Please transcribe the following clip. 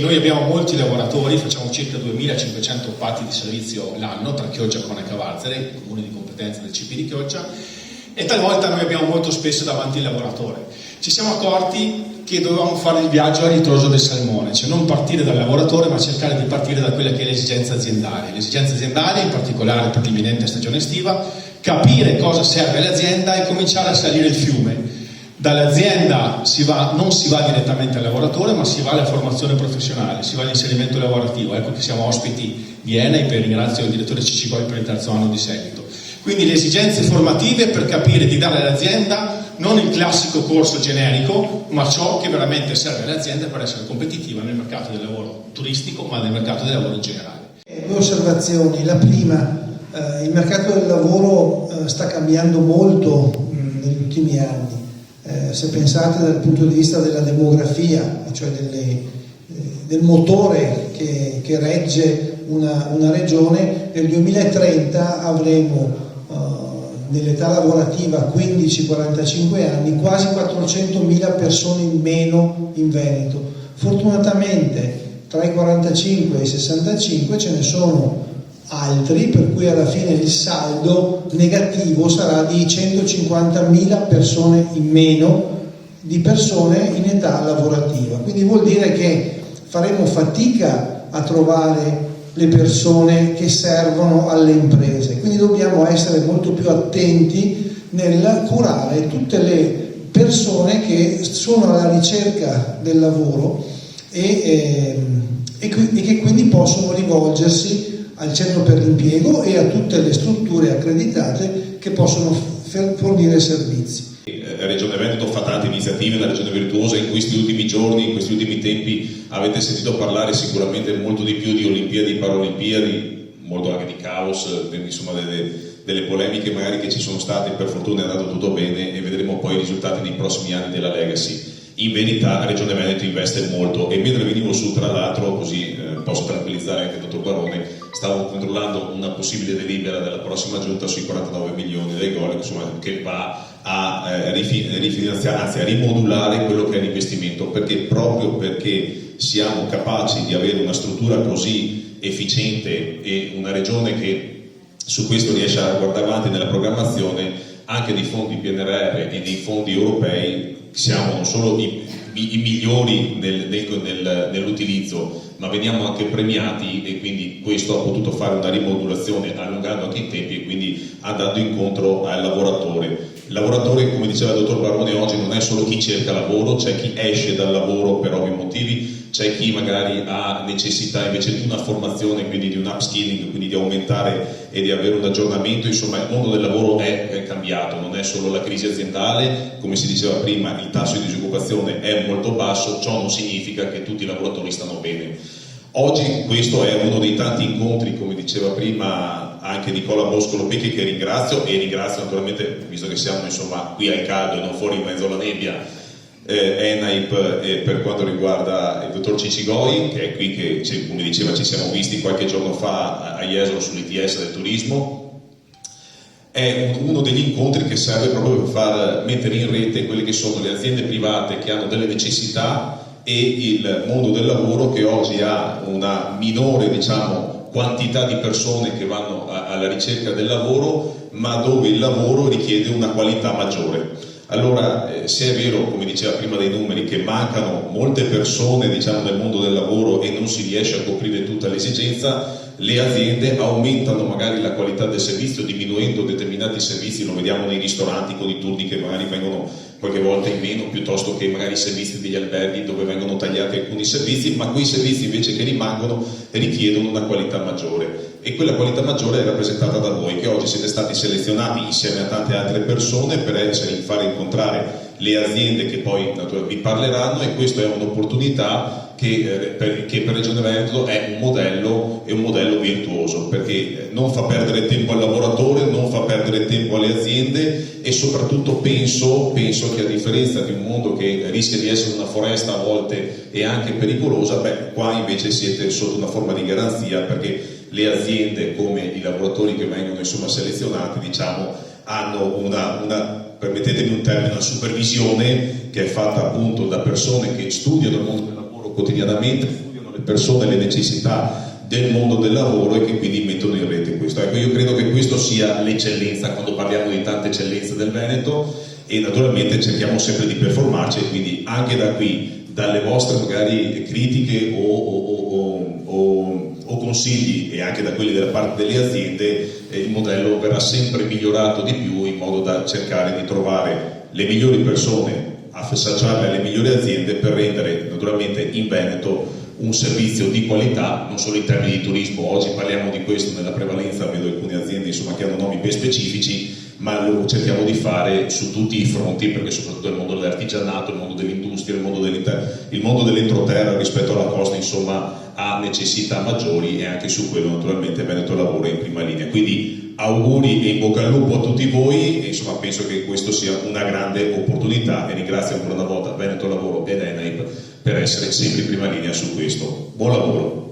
Noi abbiamo molti lavoratori, facciamo circa 2500 patti di servizio l'anno tra Chioggia, Cona e Cavarzere, il comune di competenza del CP di Chioggia, e talvolta noi abbiamo molto spesso davanti il lavoratore. Ci siamo accorti che dovevamo fare il viaggio a ritroso del salmone, cioè non partire dal lavoratore ma cercare di partire da quella che è l'esigenza aziendale. L'esigenza aziendale, in particolare per l'imminente stagione estiva, capire cosa serve all'azienda e cominciare a salire il fiume. Dall'azienda non si va direttamente al lavoratore, ma si va alla formazione professionale, si va all'inserimento lavorativo. Ecco che siamo ospiti di ENAIP e ringrazio il direttore Cicigoi per il terzo anno di seguito. Quindi le esigenze formative per capire di dare all'azienda non il classico corso generico, ma ciò che veramente serve all'azienda per essere competitiva nel mercato del lavoro turistico, ma nel mercato del lavoro in generale. Due osservazioni. La prima, il mercato del lavoro sta cambiando molto negli ultimi anni. Se pensate dal punto di vista della demografia, cioè del motore che regge una regione, nel 2030 avremo nell'età lavorativa 15-45 anni quasi 400.000 persone in meno in Veneto. Fortunatamente tra i 45 e i 65 ce ne sono altri, per cui alla fine il saldo negativo sarà di 150.000 persone in meno di persone in età lavorativa. Quindi vuol dire che faremo fatica a trovare le persone che servono alle imprese, quindi dobbiamo essere molto più attenti nel curare tutte le persone che sono alla ricerca del lavoro e che quindi possono rivolgersi al centro per l'impiego e a tutte le strutture accreditate che possono fornire servizi. La Regione Veneto fa tante iniziative, la Regione Virtuosa in questi ultimi giorni, in questi ultimi tempi avete sentito parlare sicuramente molto di più di Olimpiadi, Paralimpiadi, molto anche di caos, insomma delle polemiche magari che ci sono state. Per fortuna è andato tutto bene e vedremo poi i risultati nei prossimi anni della Legacy. In verità la Regione Veneto investe molto e mentre venivo su, tra l'altro, così posso tranquillizzare anche il dottor Barone, stavo controllando una possibile delibera della prossima giunta sui 49 milioni dei gol, insomma, che va a rifinanziare, anzi a rimodulare quello che è l'investimento, perché proprio perché siamo capaci di avere una struttura così efficiente e una regione che su questo riesce a guardare avanti nella programmazione anche dei fondi PNRR e dei fondi europei, siamo non solo i migliori nell'utilizzo, ma veniamo anche premiati, e quindi questo ha potuto fare una rimodulazione allungando anche i tempi e quindi andando incontro al lavoratore. Il lavoratore, come diceva il dottor Barone, oggi non è solo chi cerca lavoro, c'è chi esce dal lavoro per ovvi motivi, c'è chi magari ha necessità invece di una formazione, quindi di un upskilling, quindi di aumentare e di avere un aggiornamento. Insomma, il mondo del lavoro è cambiato, non è solo la crisi aziendale, come si diceva prima il tasso di disoccupazione è molto basso, ciò non significa che tutti i lavoratori stanno bene. Oggi questo è uno dei tanti incontri, come diceva prima anche Nicola Boscolo Becchi, che ringrazio, e ringrazio naturalmente, visto che siamo insomma qui al caldo e non fuori in mezzo alla nebbia, ENAIP per quanto riguarda il dottor Cicigoi, che è qui, che come diceva ci siamo visti qualche giorno fa a Jesolo sull'ITS del turismo. È uno degli incontri che serve proprio per far mettere in rete quelle che sono le aziende private che hanno delle necessità e il mondo del lavoro, che oggi ha una minore, diciamo, quantità di persone che vanno alla ricerca del lavoro, ma dove il lavoro richiede una qualità maggiore. Allora, se è vero, come diceva prima dei numeri, che mancano molte persone, diciamo, nel mondo del lavoro e non si riesce a coprire tutta l'esigenza, le aziende aumentano magari la qualità del servizio diminuendo determinati servizi, lo vediamo nei ristoranti con i turni che magari vengono qualche volta in meno, piuttosto che magari i servizi degli alberghi dove vengono tagliati alcuni servizi, ma quei servizi invece che rimangono richiedono una qualità maggiore, e quella qualità maggiore è rappresentata da voi, che oggi siete stati selezionati insieme a tante altre persone per fare incontrare le aziende che poi naturalmente vi parleranno, e questa è un'opportunità che per Regione Veneto è un modello virtuoso, perché non fa perdere tempo al lavoratore, non fa perdere tempo alle aziende, e soprattutto penso che a differenza di un mondo che rischia di essere una foresta a volte e anche pericolosa, qua invece siete sotto una forma di garanzia, perché le aziende come i lavoratori che vengono insomma selezionati, diciamo, hanno permettetemi un termine, una supervisione che è fatta appunto da persone che studiano il mondo del lavoro quotidianamente, studiano le persone, le necessità del mondo del lavoro e che quindi mettono in rete questo. Ecco, io credo che questo sia l'eccellenza quando parliamo di tante eccellenze del Veneto, e naturalmente cerchiamo sempre di performarci, e quindi anche da qui, dalle vostre magari critiche o consigli, e anche da quelli della parte delle aziende, il modello verrà sempre migliorato di più, in modo da cercare di trovare le migliori persone, associarle alle migliori aziende, per rendere naturalmente in Veneto un servizio di qualità, non solo in termini di turismo. Oggi parliamo di questo nella prevalenza, vedo alcune aziende insomma che hanno nomi ben specifici, ma lo cerchiamo di fare su tutti i fronti, perché soprattutto il mondo dell'artigianato, il mondo dell'industria, il mondo dell'entroterra rispetto alla costa insomma ha necessità maggiori, e anche su quello naturalmente Veneto Lavoro è in prima linea. Quindi auguri e in bocca al lupo a tutti voi, e insomma penso che questo sia una grande opportunità, e ringrazio ancora una volta Veneto Lavoro ed Enaip per essere sempre in prima linea su questo. Buon lavoro!